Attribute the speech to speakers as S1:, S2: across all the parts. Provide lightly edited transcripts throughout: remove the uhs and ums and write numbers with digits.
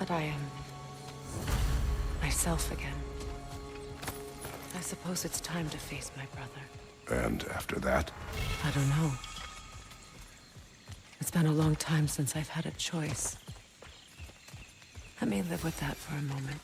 S1: that I am myself again. I suppose it's time to face my brother.
S2: And after that?
S1: I don't know. It's been a long time since I've had a choice. Let me live with that for a moment.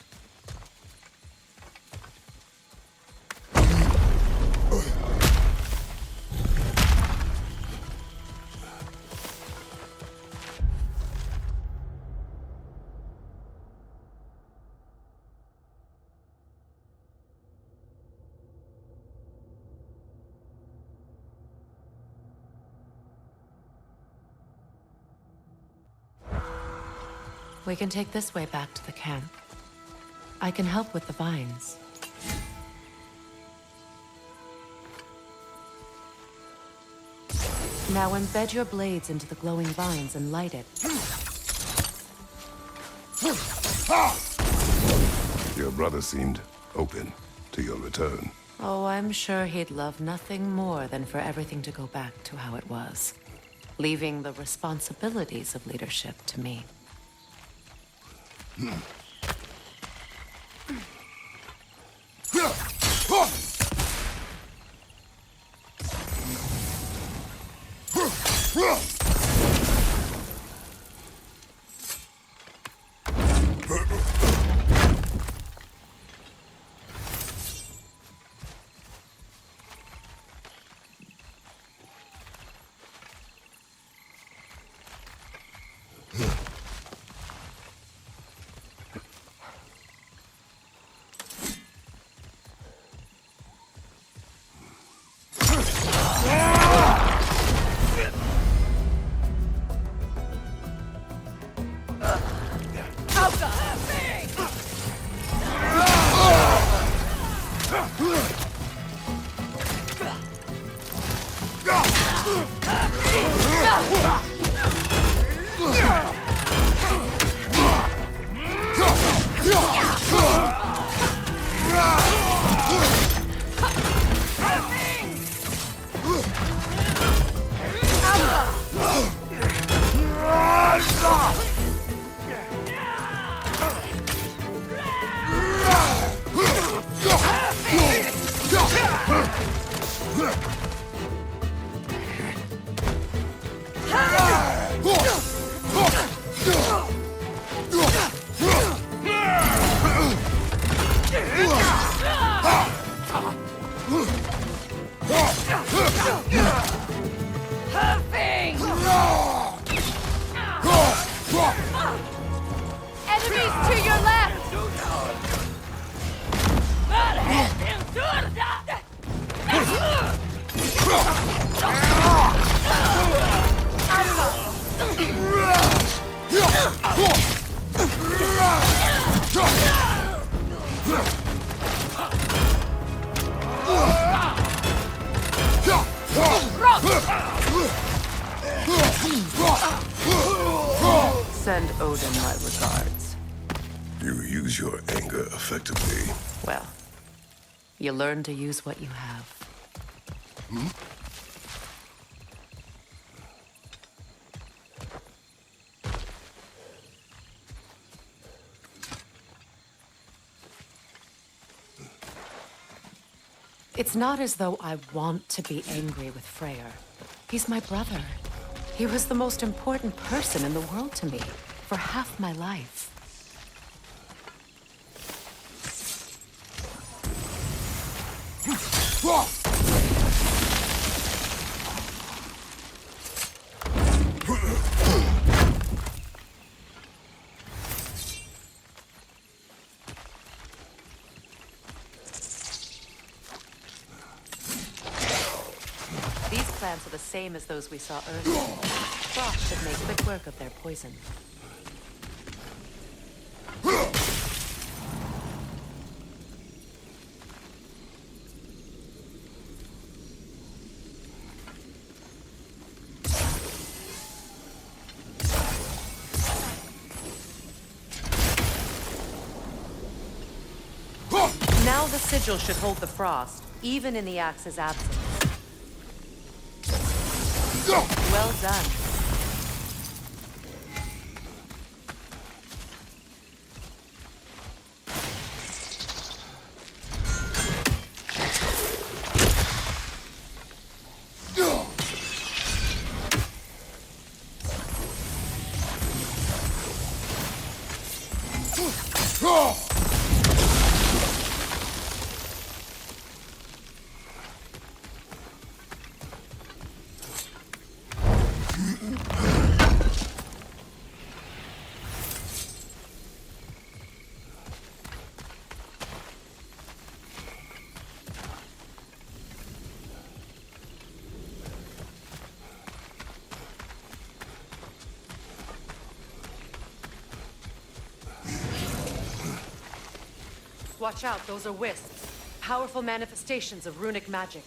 S1: We can take this way back to the camp. I can help with the vines. Now embed your blades into the glowing vines and light it.
S2: Your brother seemed open to your return.
S1: Oh, I'm sure he'd love nothing more than for everything to go back to how it was, leaving the responsibilities of leadership to me. Send Odin my regards.
S2: You use your anger effectively.
S1: Well, you learn to use what you have. It's not as though I want to be angry with Freyr. He's my brother. He was the most important person in the world to me for half my life. These plants are the same as those we saw earlier. Frost should make quick work of their poison. Now the sigil should hold the frost, even in the axe's absence. Well done. Watch out, those are wisps. Powerful manifestations of runic magic.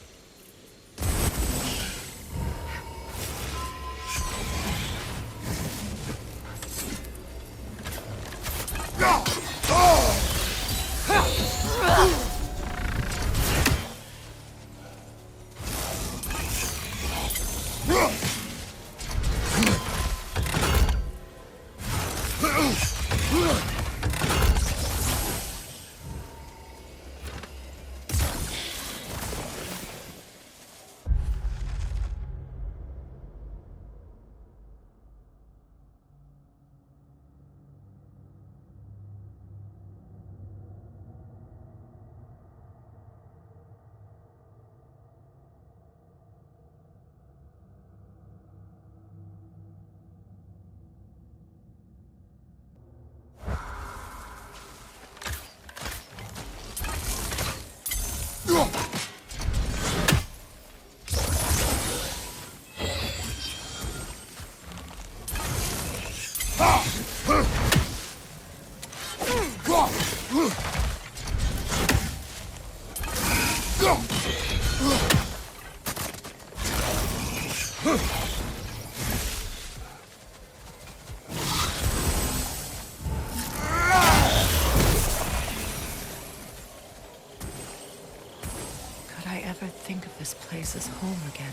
S1: Could I ever think of this place as home again?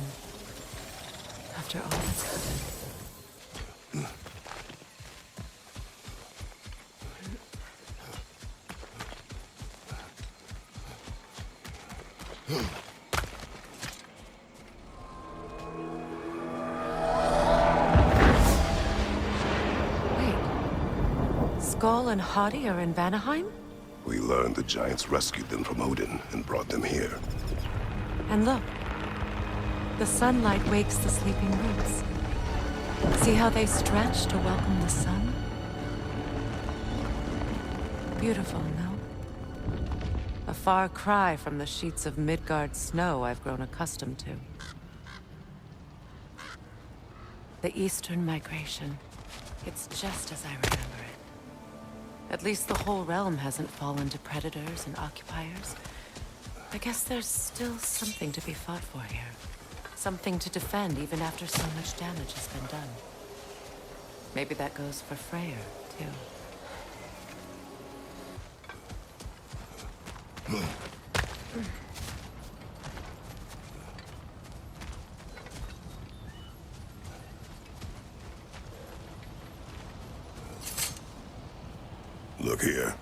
S1: After all that's happened. Wait. Skull and Hadi are in Vanaheim?
S2: We learned the giants rescued them from Odin and brought them here.
S1: And look. The sunlight wakes the sleeping roots. See how they stretch to welcome the sun? Beautiful, no? A far cry from the sheets of Midgard snow I've grown accustomed to. The Eastern migration. It's just as I remember it. At least the whole realm hasn't fallen to predators and occupiers. I guess there's still something to be fought for here. Something to defend even after so much damage has been done. Maybe that goes for Freyr, too.
S2: Look here.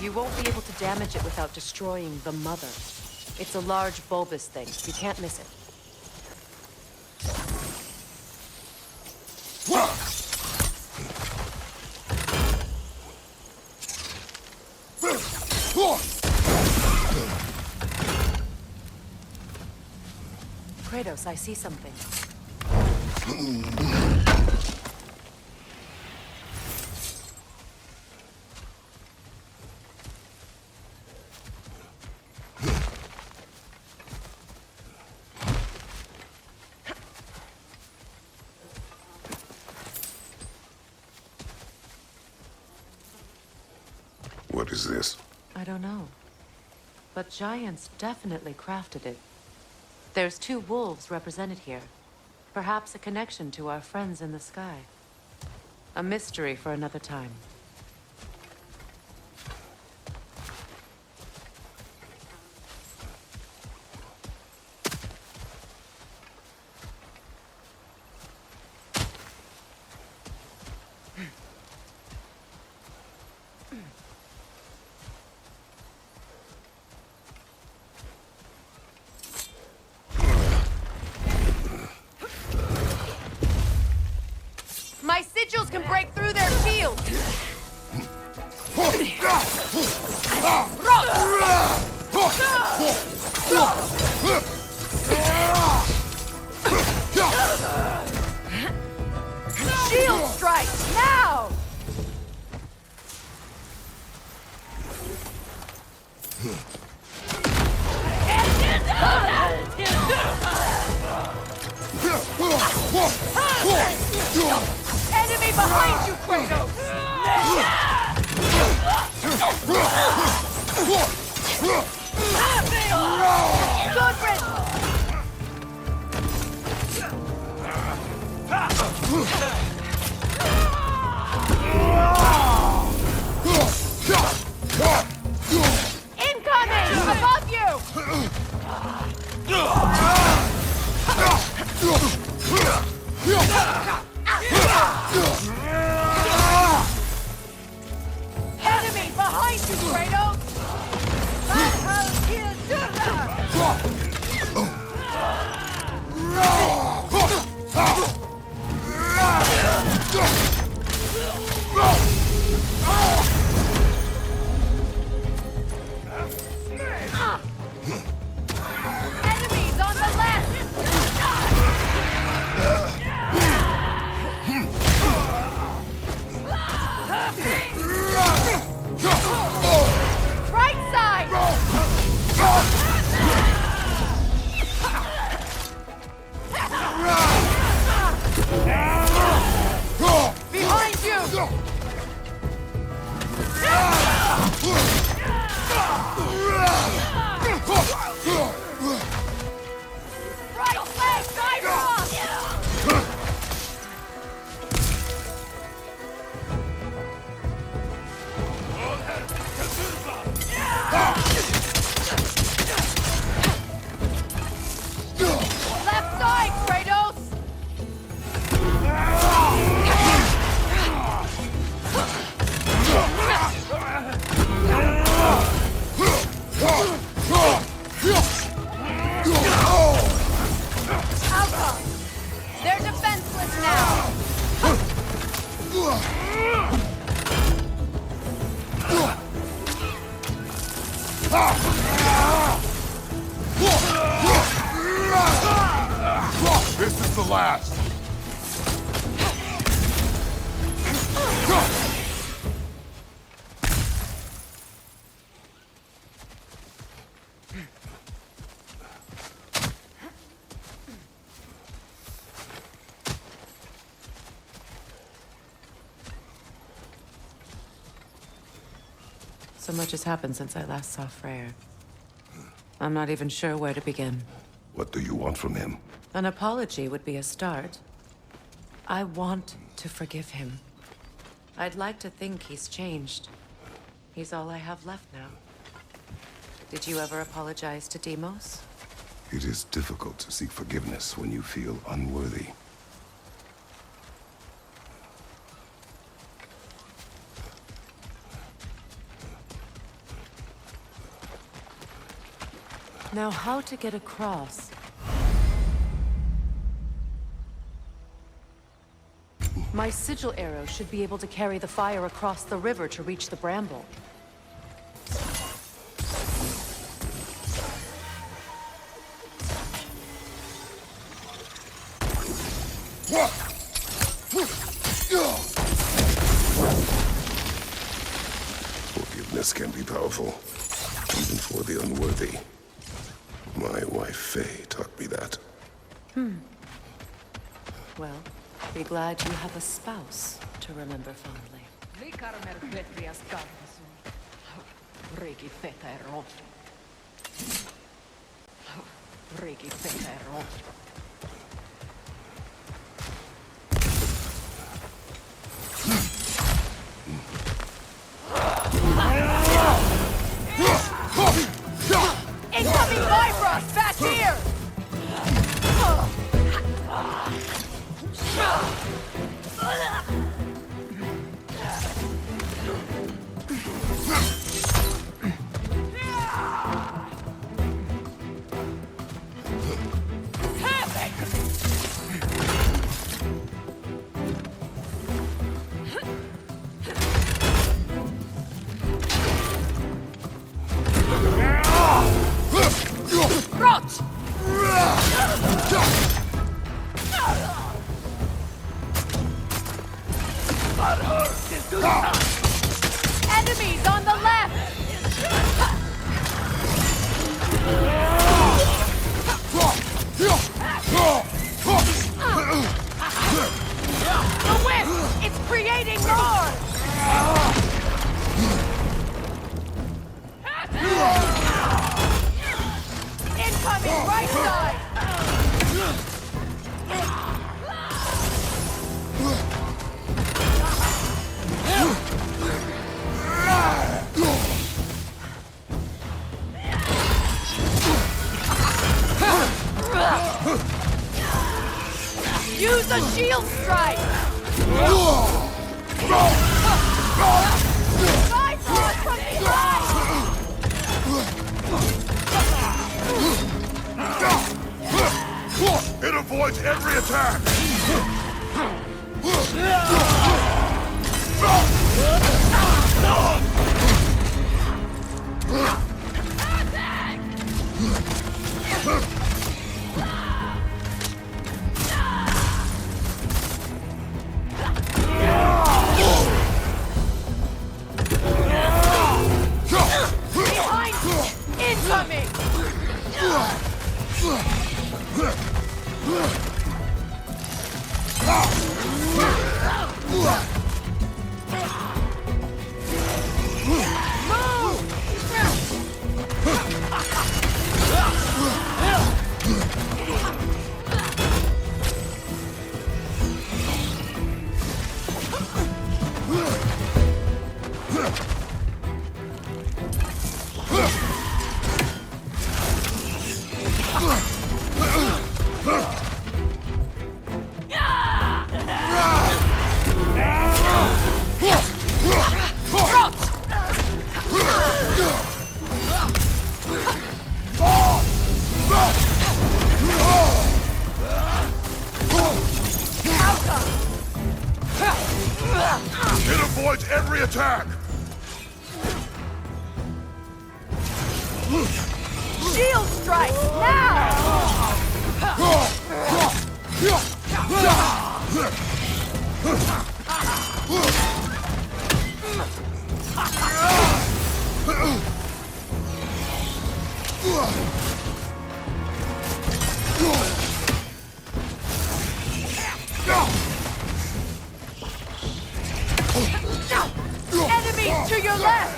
S1: You won't be able to damage it without destroying the mother. It's a large bulbous thing. You can't miss it. Kratos, I see something.
S2: What is this?
S1: I don't know. But giants definitely crafted it. There's 2 wolves represented here. Perhaps a connection to our friends in the sky. A mystery for another time.
S3: My sigils can break through their shields! Shield strike, now! Enemy behind you, Kratos! Good riddance! Incoming! Above you! Enemy behind you, Kratos! Enemies on the left! Right side! Behind you! Right leg, dive off! Left side, Kratos! Alpha! They're defenseless now!
S2: This is the last.
S1: So much has happened since I last saw Freyr. I'm not even sure where to begin.
S2: What do you want from him?
S1: An apology would be a start. I want to forgive him. I'd like to think he's changed. He's all I have left now. Did you ever apologize to Deimos?
S2: It is difficult to seek forgiveness when you feel unworthy.
S1: Now, how to get across? My sigil arrow should be able to carry the fire across the river to reach the bramble.
S2: Forgiveness can be powerful, even for the unworthy. My wife, Faye, taught me that.
S1: Well, be glad you have a spouse to remember fondly.
S4: Regi fetero. Regi fetero.
S3: Incoming Bifrost! Back here! Rot! Enemies on the left! The whip! It's creating more! Incoming right side! Use a shield strike! Bifrost from behind!
S2: It avoids every attack!
S3: Behind! Incoming!
S2: It avoids every attack!
S3: Shield strike! Now! Enemies to your left!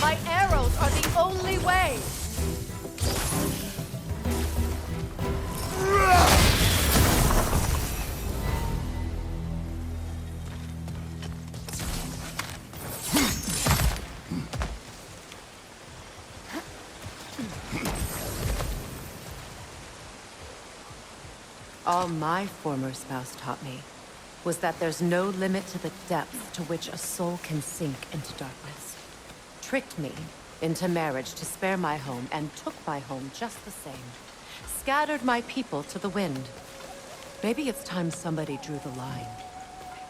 S3: My arrows are the only way!
S1: All my former spouse taught me was that there's no limit to the depth to which a soul can sink into darkness. Tricked me into marriage to spare my home and took my home just the same. Scattered my people to the wind. Maybe it's time somebody drew the line.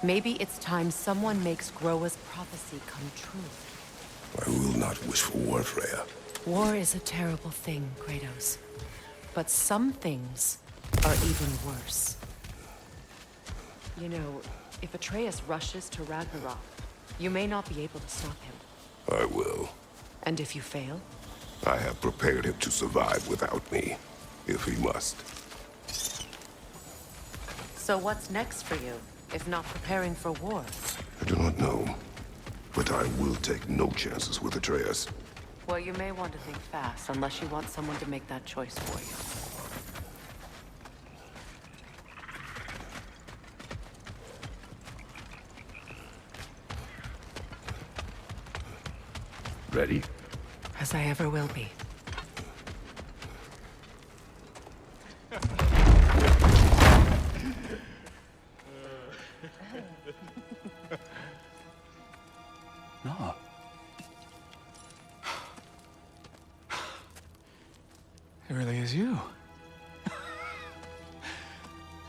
S1: Maybe it's time someone makes Groa's prophecy come true.
S2: I will not wish for war, Freya.
S1: War is a terrible thing, Kratos. But some things are even worse. You know, if Atreus rushes to Ragnarok, you may not be able to stop him.
S2: I will.
S1: And if you fail?
S2: I have prepared him to survive without me, if he must.
S1: So what's next for you, if not preparing for war?
S2: I do not know, but I will take no chances with Atreus.
S1: Well, you may want to think fast, unless you want someone to make that choice for you.
S2: Ready?
S1: As I ever will be.
S5: No. It really is you.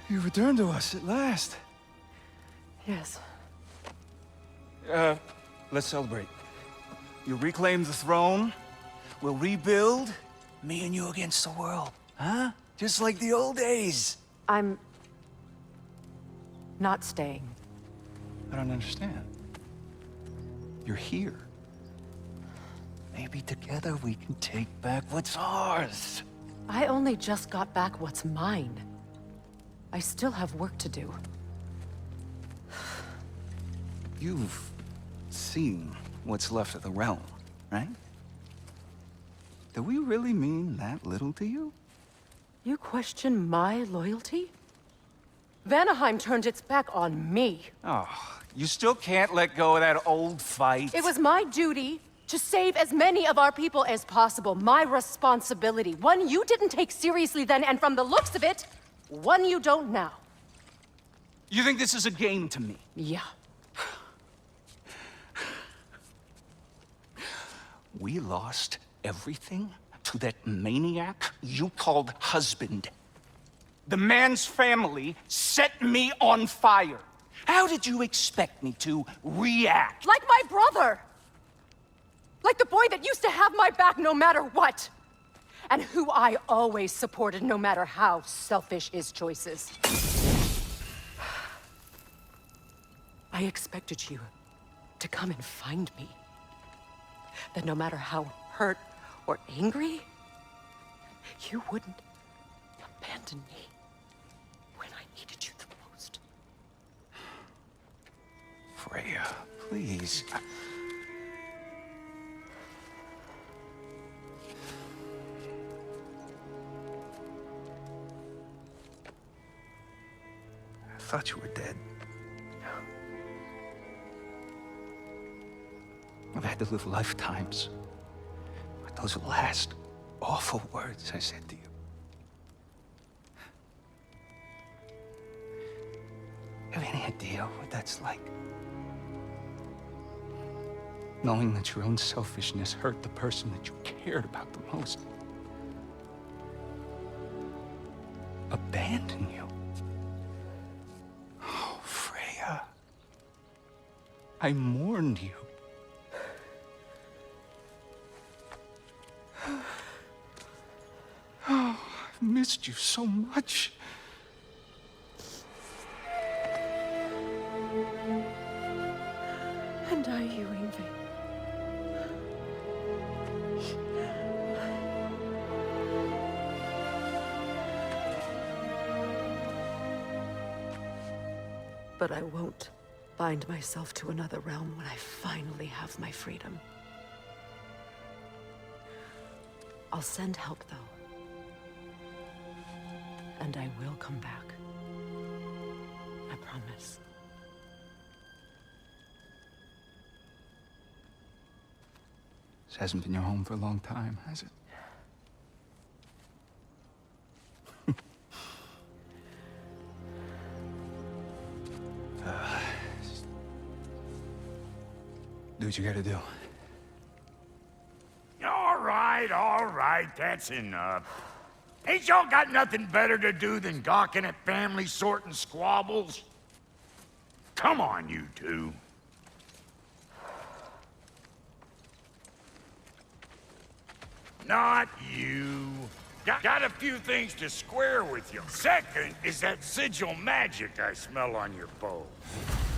S5: You returned to us at last.
S1: Yes.
S5: Let's celebrate. You reclaim the throne, we'll rebuild, me and you against the world. Huh? Just like the old days.
S1: I'm... not staying.
S5: I don't understand. You're here. Maybe together we can take back what's ours.
S1: I only just got back what's mine. I still have work to do.
S5: You've seen what's left of the realm, right? Do we really mean that little to you?
S1: You question my loyalty? Vanaheim turned its back on me.
S5: Oh, you still can't let go of that old fight?
S1: It was my duty to save as many of our people as possible. My responsibility. One you didn't take seriously then, and from the looks of it, one you don't now.
S5: You think this is a game to me?
S1: Yeah.
S5: We lost everything to that maniac you called husband. The man's family set me on fire. How did you expect me to react?
S1: Like my brother! Like the boy that used to have my back no matter what! And who I always supported no matter how selfish his choices. I expected you to come and find me. That no matter how hurt or angry, you wouldn't abandon me when I needed you the most.
S5: Freya, please. I thought you were dead. I've had to live lifetimes with those last awful words I said to you. Have any idea what that's like? Knowing that your own selfishness hurt the person that you cared about the most. Abandon you. Oh, Freya. I mourned you. Oh, I've missed you so much.
S1: And I you, Yngvi. But I won't bind myself to another realm when I finally have my freedom. I'll send help, though. And I will come back. I promise.
S5: This hasn't been your home for a long time, has it? Do what you gotta do.
S6: All right, that's enough. Ain't y'all got nothing better to do than gawking at family sorting squabbles? Come on, you two. Not you. Got a few things to square with you. Second is that sigil magic I smell on your bow.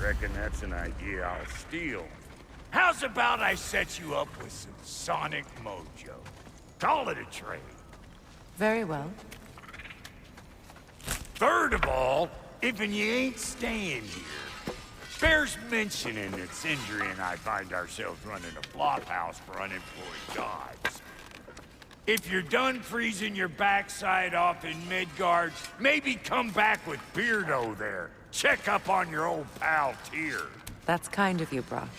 S6: Reckon that's an idea I'll steal. How's about I set you up with some sonic mojo? Call it a trade.
S1: Very well.
S6: Third of all, if you ain't staying here, bears mentioning that Sindri and I find ourselves running a flop house for unemployed gods. If you're done freezing your backside off in Midgard, maybe come back with Beardo there. Check up on your old pal Tyr.
S1: That's kind of you, Brock.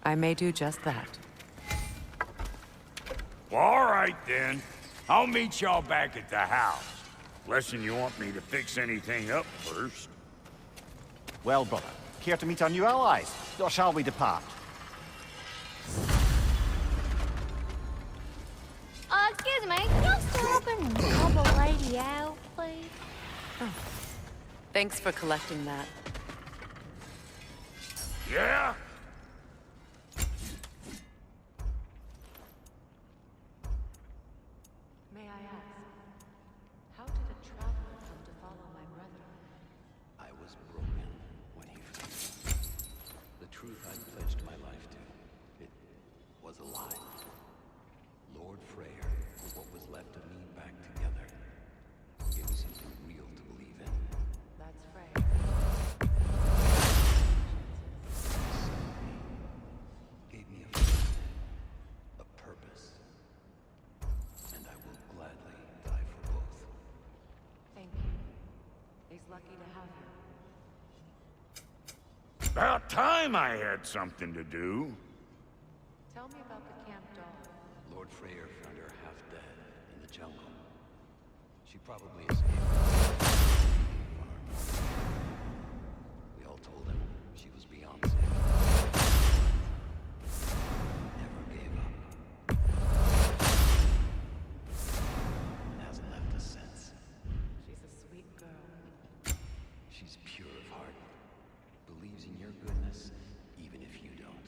S1: I may do just that.
S6: Well, all right then. I'll meet y'all back at the house. Unless you want me to fix anything up first.
S7: Well, brother, care to meet our new allies? Or shall we depart?
S8: Excuse me, can y'all stop and help a lady out, please?
S1: Thanks for collecting that.
S6: Yeah?
S1: May I ask, how did a traveler come to follow my brother?
S9: I was broken when he fell. The truth I pledged my life to, it was a lie. Lord Freyr put what was left of me back together. Gave me something real to believe in.
S1: That's Frey.
S9: Gave me a friend, a purpose. And I will gladly die for both.
S1: Thank you. He's lucky to have you.
S6: About time I had something to do.
S1: Tell me about the camp dog.
S9: Lord Freyr found her half dead in the jungle. She probably escaped. We all told him she was beyond saving. Never gave up. And hasn't left us since.
S1: She's a sweet girl.
S9: She's pure of heart. Believes in your goodness, even if you don't.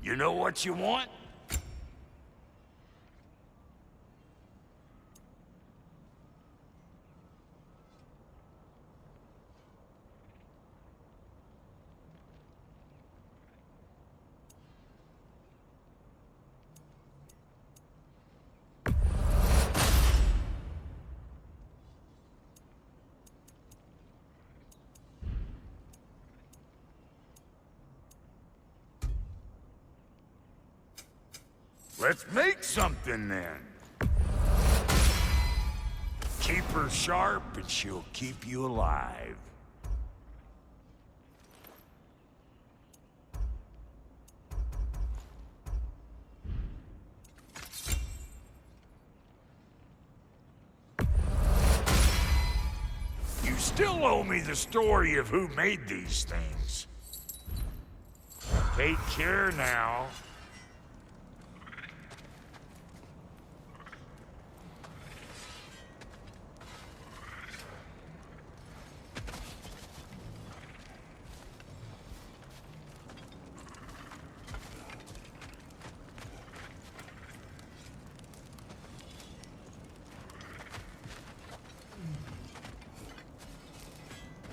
S6: You know what you want? Let's make something then. Keep her sharp and she'll keep you alive. You still owe me the story of who made these things. Take care now.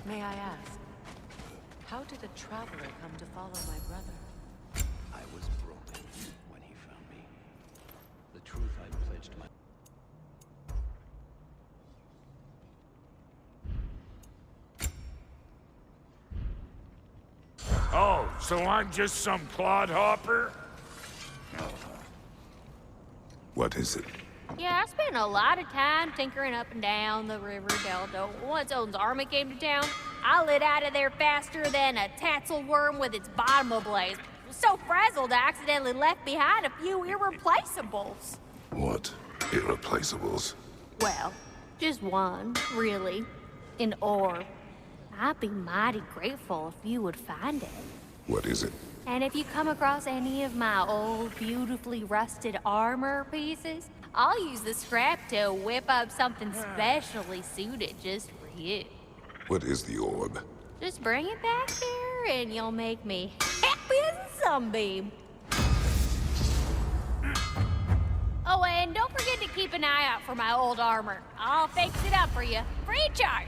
S1: May I ask, how did a traveler come to follow my brother?
S9: I was broken when he found me. The truth I pledged my...
S6: Oh, so I'm just some clodhopper?
S2: What is it?
S8: Yeah, I spent a lot of time tinkering up and down the river delta. Once Odin's army came to town, I lit out of there faster than a tassel worm with its bottom ablaze. So frazzled, I accidentally left behind a few irreplaceables.
S2: What irreplaceables?
S8: Well, just one, really. An orb. I'd be mighty grateful if you would find it.
S2: What is it?
S8: And if you come across any of my old, beautifully rusted armor pieces, I'll use the scrap to whip up something specially suited just for you.
S2: What is the orb?
S8: Just bring it back here and you'll make me happy as a sunbeam. Oh, and don't forget to keep an eye out for my old armor. I'll fix it up for you, free of charge.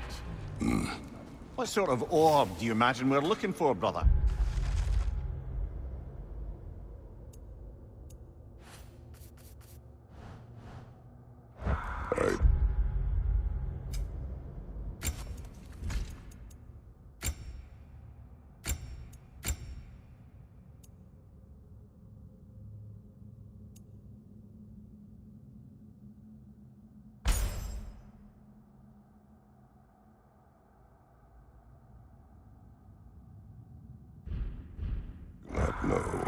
S7: What sort of orb do you imagine we're looking for, brother?
S2: I... not know.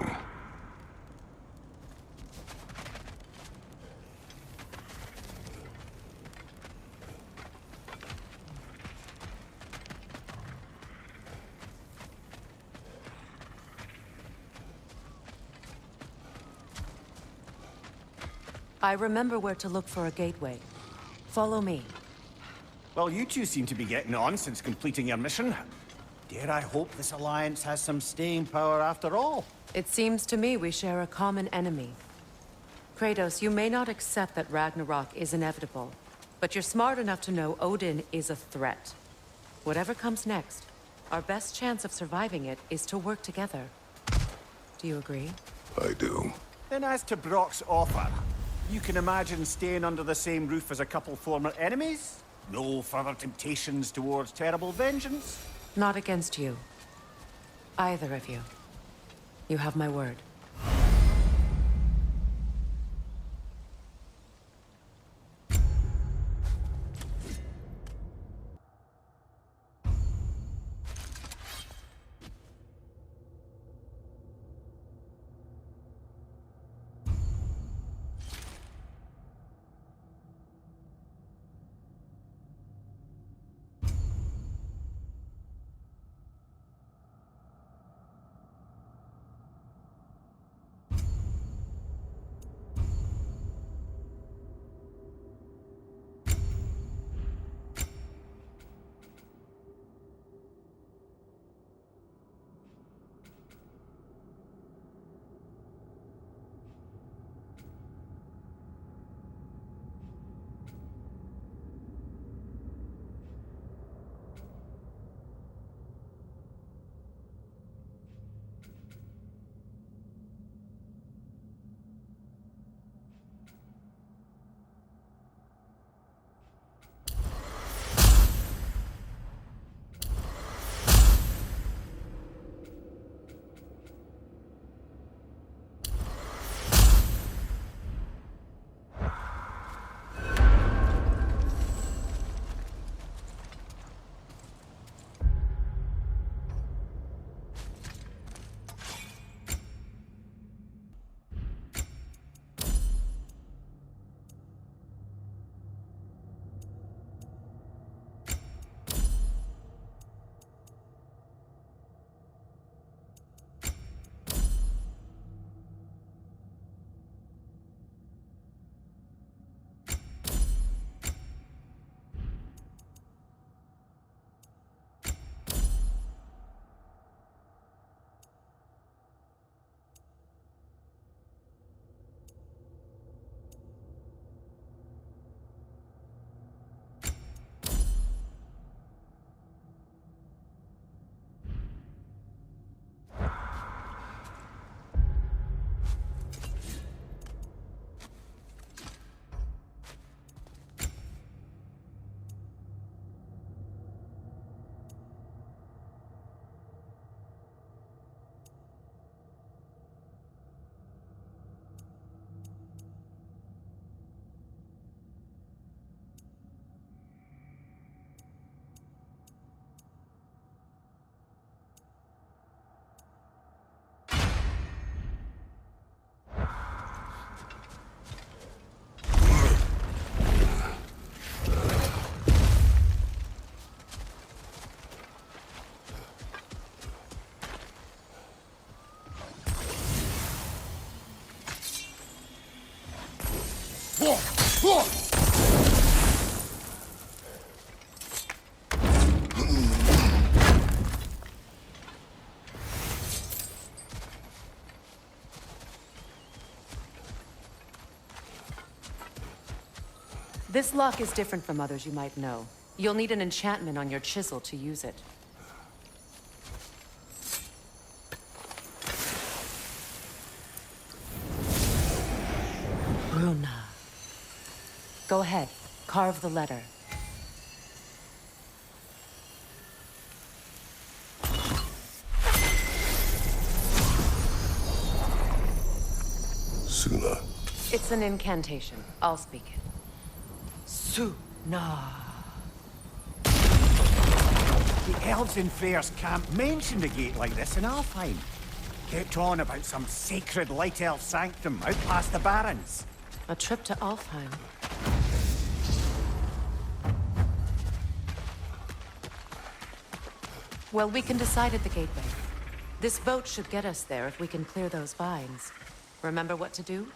S1: I remember where to look for a gateway. Follow me.
S7: Well, you two seem to be getting on since completing your mission. Dare I hope this alliance has some staying power after all?
S1: It seems to me we share a common enemy. Kratos, you may not accept that Ragnarok is inevitable, but you're smart enough to know Odin is a threat. Whatever comes next, our best chance of surviving it is to work together. Do you agree?
S2: I do.
S7: Then as to Brock's offer, you can imagine staying under the same roof as a couple former enemies? No further temptations towards terrible vengeance?
S1: Not against you. Either of you. You have my word. This lock is different from others you might know. You'll need an enchantment on your chisel to use it. Bruna. Go ahead. Carve the letter.
S2: Suna.
S1: It's an incantation. I'll speak it. Suna.
S7: The elves in Freyr's camp mentioned a gate like this in Alfheim. Kept on about some sacred light elf sanctum out past the Barrens.
S1: A trip to Alfheim. Well, we can decide at the gateway. This boat should get us there if we can clear those vines. Remember what to do?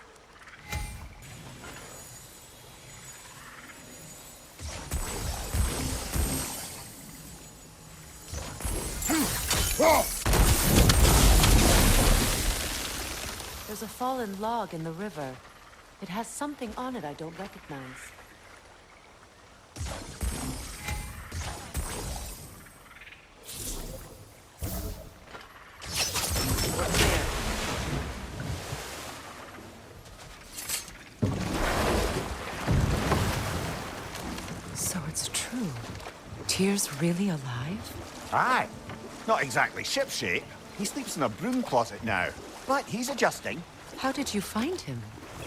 S1: There's a fallen log in the river. It has something on it I don't recognize. What's there? So it's true. Tyr's really alive?
S7: Aye. Not exactly shipshape. He sleeps in a broom closet now. But he's adjusting.
S1: How did you find him?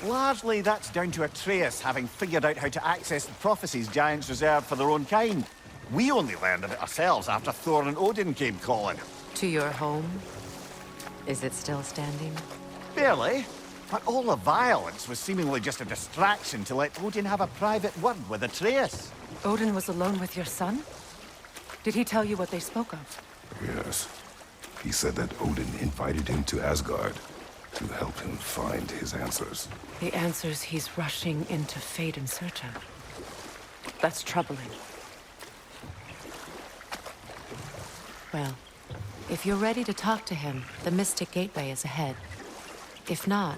S7: Largely, that's down to Atreus having figured out how to access the prophecies giants reserved for their own kind. We only learned of it ourselves after Thor and Odin came calling.
S1: To your home? Is it still standing?
S7: Barely. But all the violence was seemingly just a distraction to let Odin have a private word with Atreus.
S1: Odin was alone with your son? Did he tell you what they spoke of?
S2: Yes. He said that Odin invited him to Asgard to help him find his answers.
S1: The answers he's rushing into fate in search of. That's troubling. Well, if you're ready to talk to him, the Mystic Gateway is ahead. If not,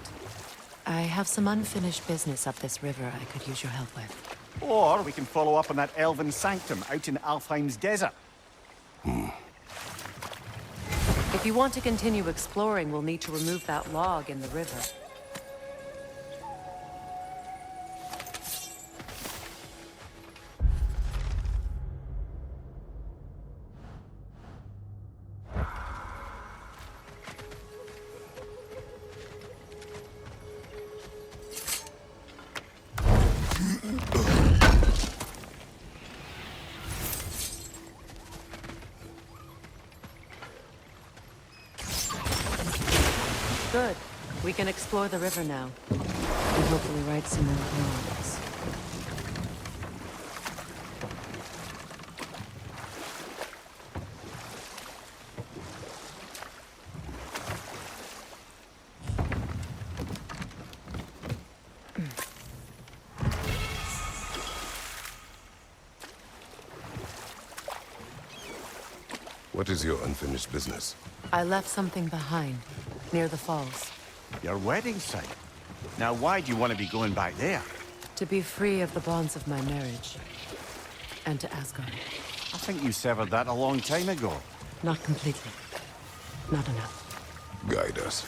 S1: I have some unfinished business up this river I could use your help with.
S7: Or we can follow up on that elven sanctum out in Alfheim's desert.
S1: If you want to continue exploring, we'll need to remove that log in the river. Good. We can explore the river now. And hopefully right some more logs.
S2: What is your unfinished business?
S1: I left something behind, near the falls.
S7: Your wedding site. Now, why do you want to be going back there?
S1: To be free of the bonds of my marriage. And to Asgard.
S7: I think you severed that a long time ago.
S1: Not completely. Not enough.
S2: Guide us.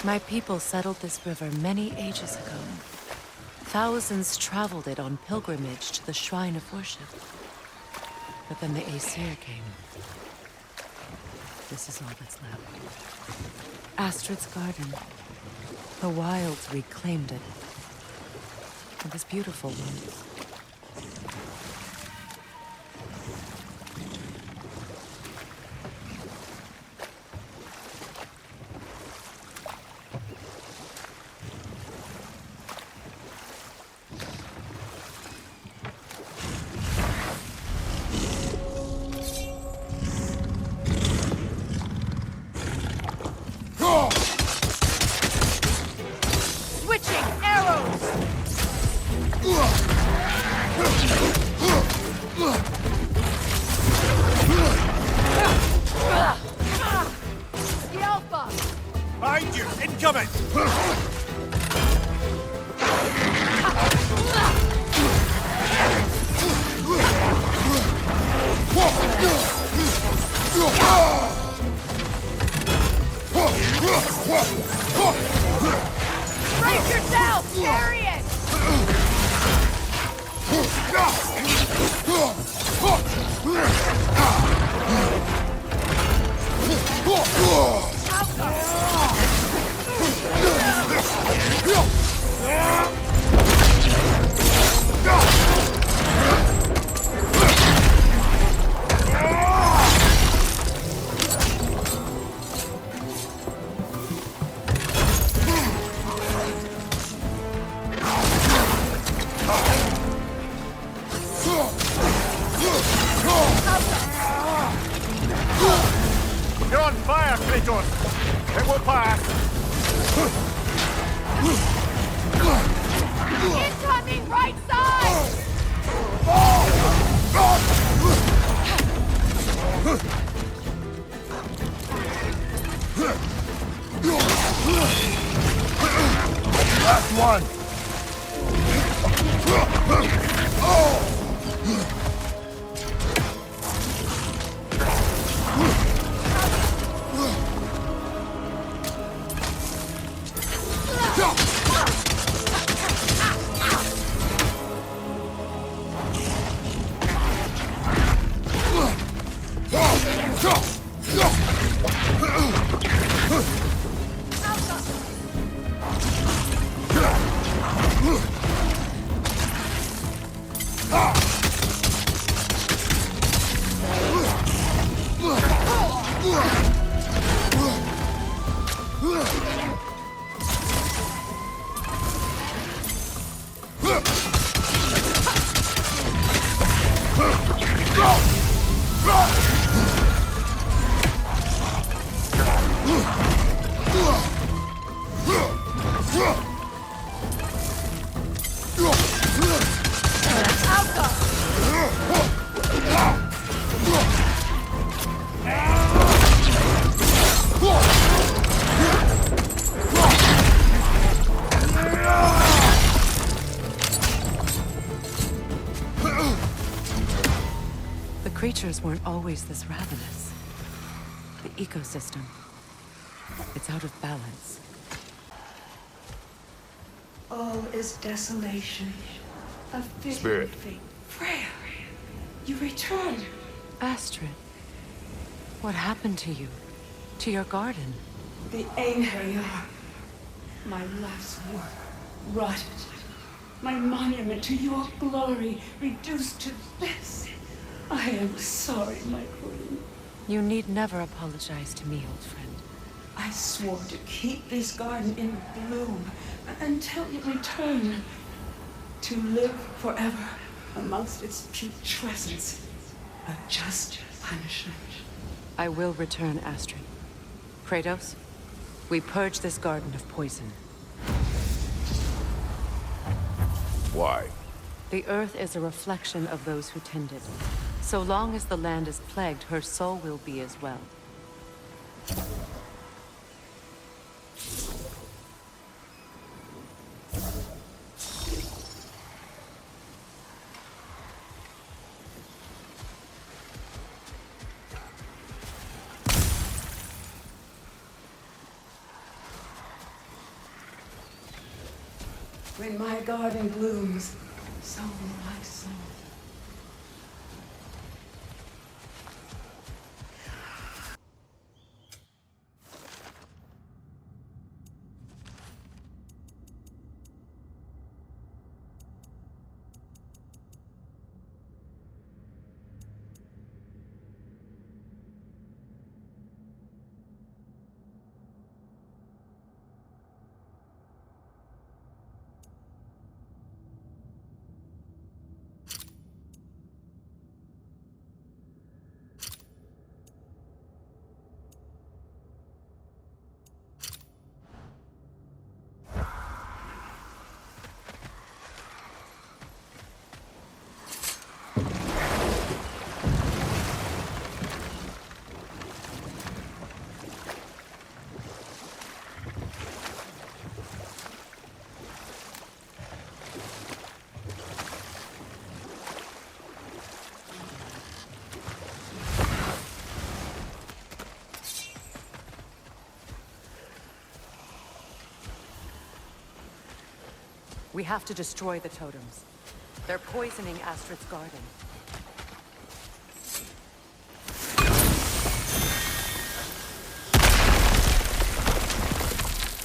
S1: My people settled this river many ages ago. Thousands traveled it on pilgrimage to the shrine of worship. But then the Aesir came. This is all that's left. Astrid's garden. The wilds reclaimed it. It was beautiful once.
S7: Behind you! Incoming!
S3: Brace yourself! Carry it!
S7: You're on fire, Kratos! It will pass!
S3: Incoming right side!
S7: Last one!
S1: The creatures weren't always this ravenous. The ecosystem, it's out of balance.
S10: All is desolation. A fitting
S2: Spirit.
S10: fate. Freya, you return.
S1: Astrid, what happened to you? To your garden?
S10: The Einherjar. My life's work rotted. My monument to your glory reduced to this. I am sorry, my queen.
S1: You need never apologize to me, old friend.
S10: I swore to keep this garden in bloom until you return. To live forever amongst its putrescence. A just punishment.
S1: I will return, Astrid. Kratos, we purge this garden of poison.
S2: Why?
S1: The earth is a reflection of those who tend it. So long as the land is plagued, her soul will be as well.
S10: When my garden blooms, so will my soul.
S1: We have to destroy the totems. They're poisoning Astrid's garden.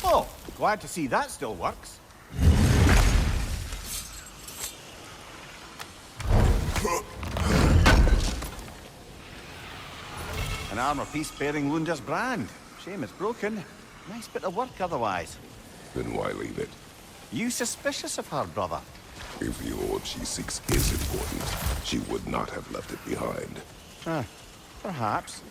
S7: Oh, glad to see that still works. An armor piece bearing Lunda's brand. Shame it's broken. Nice bit of work otherwise.
S2: Then why leave it?
S7: You suspicious of her, brother?
S2: If the orb she seeks is important, she would not have left it behind.
S7: Perhaps.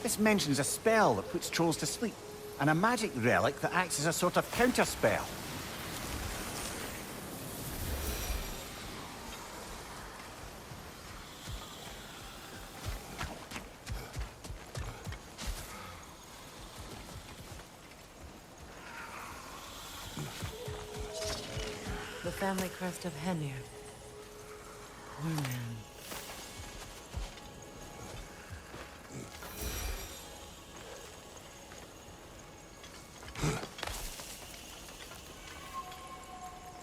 S7: This mentions a spell that puts trolls to sleep, and a magic relic that acts as a sort of counter-spell.
S1: The family crest of Henir. Poor man.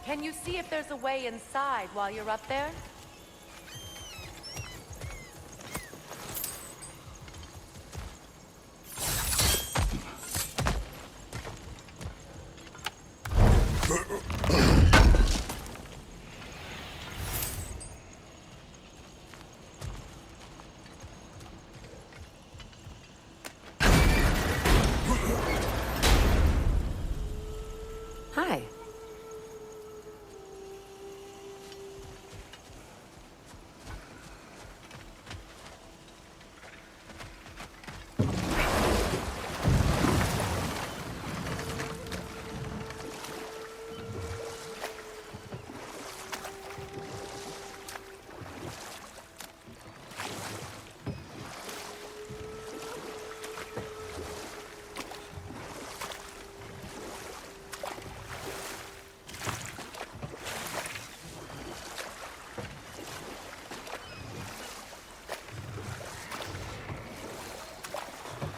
S3: Can you see if there's a way inside while you're up there?
S1: Hi.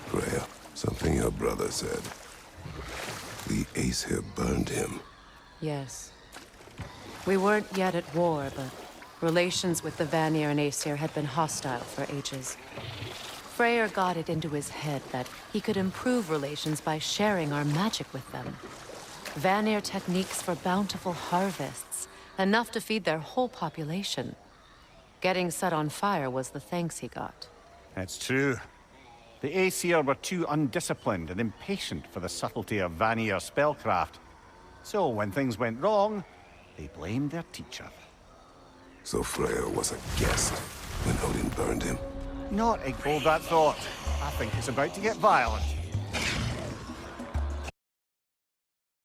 S2: Freya, something your brother said. The Aesir burned him.
S1: Yes. We weren't yet at war, but relations with the Vanir and Aesir had been hostile for ages. Freyr got it into his head that he could improve relations by sharing our magic with them. Vanir techniques for bountiful harvests, enough to feed their whole population. Getting set on fire was the thanks he got.
S7: It's true. The Aesir were too undisciplined and impatient for the subtlety of Vanir spellcraft. So when things went wrong, they blamed their teacher.
S2: So Freya was a guest when Odin burned him.
S7: Not hold that thought. I think it's about to get violent.